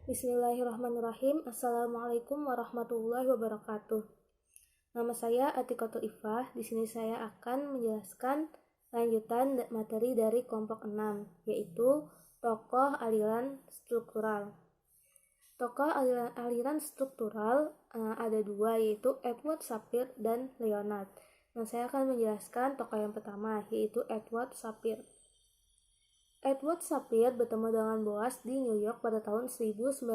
Bismillahirrahmanirrahim. Assalamualaikum warahmatullahi wabarakatuh. Nama saya Atikotul Ifah. Di sini saya akan menjelaskan lanjutan materi dari kelompok 6, yaitu tokoh aliran struktural. Tokoh aliran struktural ada dua, yaitu Edward Sapir dan Leonard. Nah, saya akan menjelaskan tokoh yang pertama, yaitu Edward Sapir. Edward Sapir bertemu dengan Boas di New York pada tahun 1904.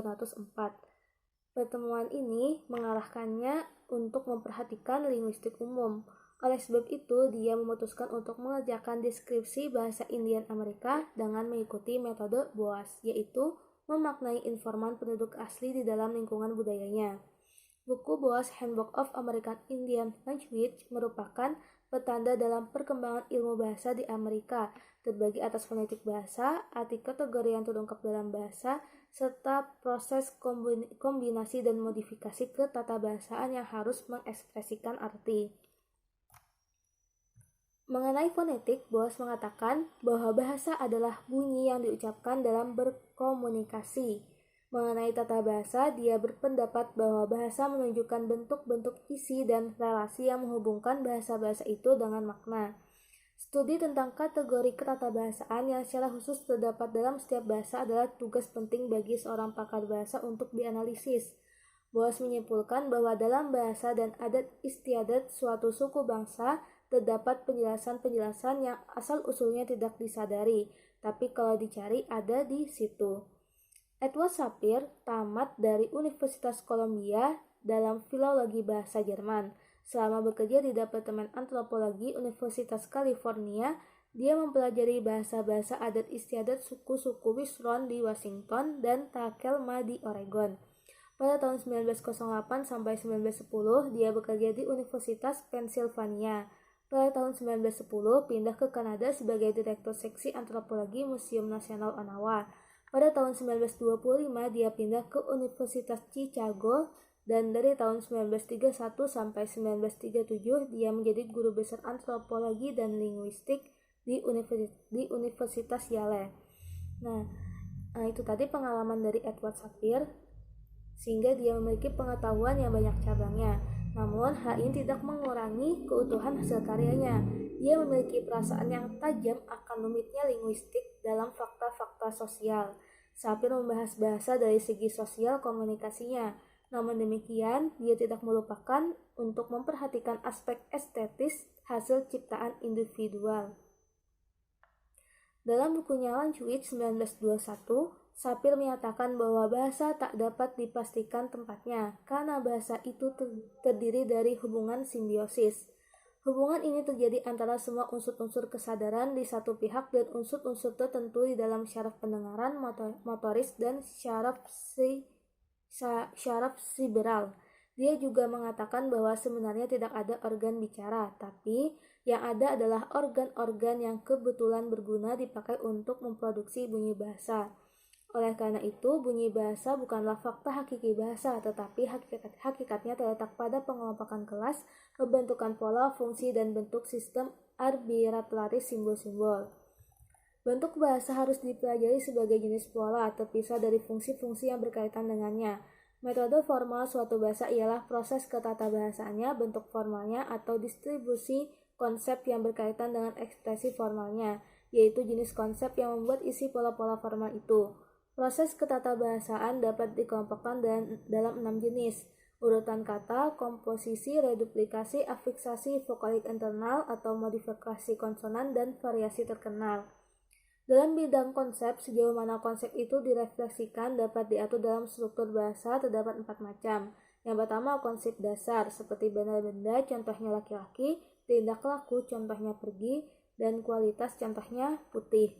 Pertemuan ini mengarahkannya untuk memperhatikan linguistik umum. Oleh sebab itu, dia memutuskan untuk mengerjakan deskripsi bahasa Indian Amerika dengan mengikuti metode Boas, yaitu memaknai informan penduduk asli di dalam lingkungan budayanya. Buku Boas Handbook of American Indian Language merupakan petanda dalam perkembangan ilmu bahasa di Amerika, terbagi atas fonetik bahasa, arti kategori yang terungkap dalam bahasa, serta proses kombinasi dan modifikasi ke tata bahasaan yang harus mengekspresikan arti. Mengenai fonetik, Boas mengatakan bahwa bahasa adalah bunyi yang diucapkan dalam berkomunikasi. Mengenai tata bahasa, dia berpendapat bahwa bahasa menunjukkan bentuk-bentuk isi dan relasi yang menghubungkan bahasa-bahasa itu dengan makna. Studi tentang kategori ketatabahasaan yang secara khusus terdapat dalam setiap bahasa adalah tugas penting bagi seorang pakar bahasa untuk dianalisis. Boas menyimpulkan bahwa dalam bahasa dan adat istiadat suatu suku bangsa terdapat penjelasan-penjelasan yang asal-usulnya tidak disadari, tapi kalau dicari ada di situ. Edward Sapir tamat dari Universitas Columbia dalam filologi bahasa Jerman. Selama bekerja di Departemen Antropologi Universitas California, dia mempelajari bahasa-bahasa adat istiadat suku-suku Wisron di Washington dan Takelma di Oregon. Pada tahun 1908 sampai 1910, dia bekerja di Universitas Pennsylvania. Pada tahun 1910, pindah ke Kanada sebagai Direktur Seksi Antropologi Museum Nasional Ottawa. Pada tahun 1925, dia pindah ke Universitas Chicago, dan dari tahun 1931 sampai 1937, dia menjadi guru besar antropologi dan linguistik di Universitas Yale. Nah, itu tadi pengalaman dari Edward Sapir, sehingga dia memiliki pengetahuan yang banyak cabangnya. Namun, hal ini tidak mengurangi keutuhan hasil karyanya. Dia memiliki perasaan yang tajam akan rumitnya linguistik dalam fakta-fakta sosial. Sapir membahas bahasa dari segi sosial komunikasinya. Namun demikian, dia tidak melupakan untuk memperhatikan aspek estetis hasil ciptaan individual. Dalam bukunya Language 1921, Sapir menyatakan bahwa bahasa tak dapat dipastikan tempatnya karena bahasa itu terdiri dari hubungan simbiosis. Hubungan ini terjadi antara semua unsur-unsur kesadaran di satu pihak dan unsur-unsur tertentu di dalam syaraf pendengaran, motoris, dan syaraf siberal. Dia juga mengatakan bahwa sebenarnya tidak ada organ bicara, tapi yang ada adalah organ-organ yang kebetulan berguna dipakai untuk memproduksi bunyi bahasa. Oleh karena itu, bunyi bahasa bukanlah fakta hakiki bahasa, tetapi hakikatnya terletak pada pengelompokan kelas, pembentukan pola, fungsi, dan bentuk sistem arbitraris simbol-simbol. Bentuk bahasa harus dipelajari sebagai jenis pola, terpisah dari fungsi-fungsi yang berkaitan dengannya. Metode formal suatu bahasa ialah proses ketatabahasaannya, bentuk formalnya, atau distribusi konsep yang berkaitan dengan ekspresi formalnya, yaitu jenis konsep yang membuat isi pola-pola formal itu. Proses ketatabahasaan dapat dikelompokkan dalam 6 jenis: urutan kata, komposisi, reduplikasi, afiksasi, vokalik internal atau modifikasi konsonan, dan variasi terkenal. Dalam bidang konsep, sejauh mana konsep itu direfleksikan dapat diatur dalam struktur bahasa terdapat 4 macam. Yang pertama, konsep dasar, seperti benda-benda, contohnya laki-laki, tindak laku, contohnya pergi, dan kualitas, contohnya putih.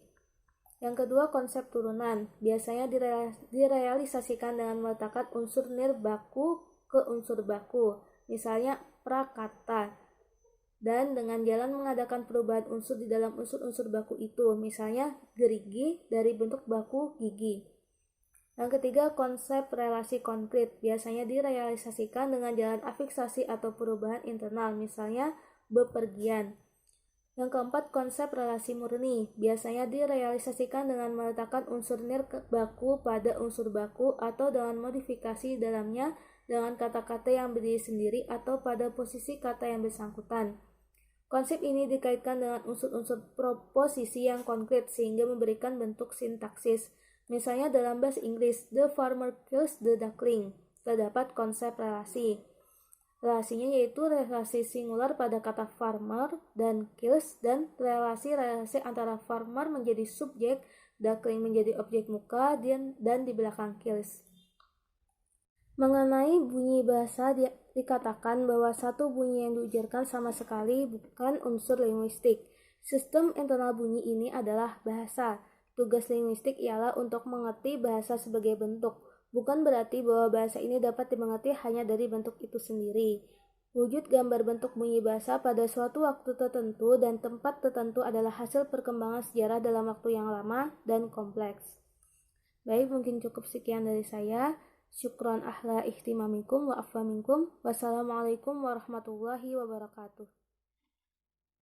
Yang kedua, konsep turunan, biasanya direalisasikan dengan meletakkan unsur nirbaku ke unsur baku, misalnya prakata, dan dengan jalan mengadakan perubahan unsur di dalam unsur-unsur baku itu, misalnya gerigi dari bentuk baku gigi. Yang ketiga, konsep relasi konkret, biasanya direalisasikan dengan jalan afiksasi atau perubahan internal, misalnya bepergian. Yang keempat, konsep relasi murni. Biasanya direalisasikan dengan meletakkan unsur nirbaku pada unsur baku atau dengan modifikasi dalamnya dengan kata-kata yang berdiri sendiri atau pada posisi kata yang bersangkutan. Konsep ini dikaitkan dengan unsur-unsur proposisi yang konkret sehingga memberikan bentuk sintaksis. Misalnya dalam bahasa Inggris, the farmer kills the duckling. Terdapat konsep relasi. Relasinya yaitu relasi singular pada kata farmer dan kills dan relasi-relasi antara farmer menjadi subjek, duckling menjadi objek muka, dan di belakang kills. Mengenai bunyi bahasa dikatakan bahwa satu bunyi yang diujarkan sama sekali bukan unsur linguistik. Sistem internal bunyi ini adalah bahasa. Tugas linguistik ialah untuk mengerti bahasa sebagai bentuk. Bukan berarti bahwa bahasa ini dapat dimengerti hanya dari bentuk itu sendiri. Wujud gambar bentuk bunyi bahasa pada suatu waktu tertentu dan tempat tertentu adalah hasil perkembangan sejarah dalam waktu yang lama dan kompleks. Baik, mungkin cukup sekian dari saya. Syukron ahla ihtimamikum wa afwa minkum. Wassalamualaikum warahmatullahi wabarakatuh.